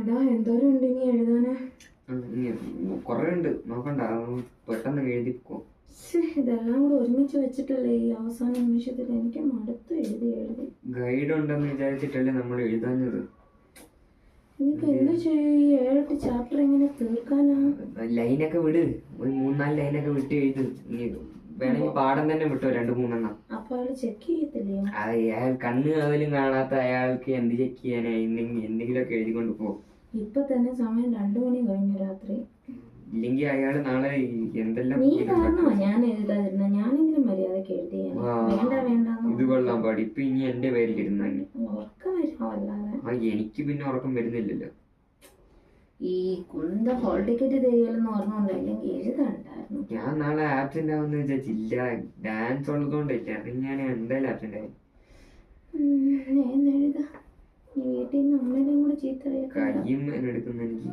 എടാ എന്തോരം ഉണ്ട് ഇനി എഴുതാന്? കൊറേ ഉണ്ട്, നോക്കണ്ട, പെട്ടെന്ന് എഴുതിക്കോ. ഇതെല്ലാം കൂടെ ഒരുമിച്ച് വെച്ചിട്ടല്ലേ ഈ അവസാന നിമിഷത്തിൽ. എനിക്ക് മടുത്ത് എഴുതി എഴുതി. ഗൈഡ് ഉണ്ടെന്ന് വിചാരിച്ചിട്ടല്ലേ നമ്മൾ എഴുതാഞ്ഞത്. ഇനിയിപ്പോ എന്ത് ചെയ്യും? ഈ 7-8 ചാപ്റ്റർ എങ്ങനെ തീർക്കാനാ? ലൈനൊക്കെ വിട്, ഒരു 3-4 ലൈനൊക്കെ വിട്ട് എഴുത്. വേണമെങ്കിൽ പാഠം തന്നെ വിട്ടോ 2-3 അപ്പൊ അയാൾ ചെക്ക് ചെയ്യത്തില്ലയോ? അയാൾ കണ്ണ് കാവലും കാണാത്ത അയാൾക്ക് എന്ത് ചെക്ക് ചെയ്യാനാ? എന്തെങ്കിലുമൊക്കെ എഴുതിക്കൊണ്ട് പോകും. ഇപ്പൊ തന്നെ സമയം 2 മണി കഴിഞ്ഞു രാത്രി. ഇല്ലെങ്കിൽ അയാള് നാളെ എന്തെല്ലാം നീ കാരണമാ ഞാൻ എഴുതാതിരുന്ന. ഞാനെങ്കിലും മര്യാദക്ക് എഴുതിയാണ്. വേണ്ട വേണ്ട ഇത് കൊള്ളാൻ പാടി. ഇപ്പൊ ഇനി എന്റെ പേരിൽ ഇരുന്ന ഉറക്കം വരാമല്ലാതെ. എനിക്ക് പിന്നെ ഉറക്കം വരുന്നില്ലല്ലോ. ഈ കുന്ത ഹോൾ ടിക്കറ്റ് തരികയെന്ന് പറഞ്ഞോണ്ട് അല്ലെങ്കിൽ എഴുതണ്ടായിരുന്നു. ഞാൻ നാളെ ആബ്സെന്റ് ആവുന്ന വിചാരിച്ചില്ല. ഡാൻസ് ഉള്ളതുകൊണ്ടില്ല. അത് ഞാൻ എന്തായാലും ആബ്സെന്റ് ആയി. എഴുതാ. നീ വീട്ടിൽ നിന്ന് അമ്മേടെയും കൂടെ ചീത്ത കയ്യും എടുക്കുന്ന എനിക്ക്.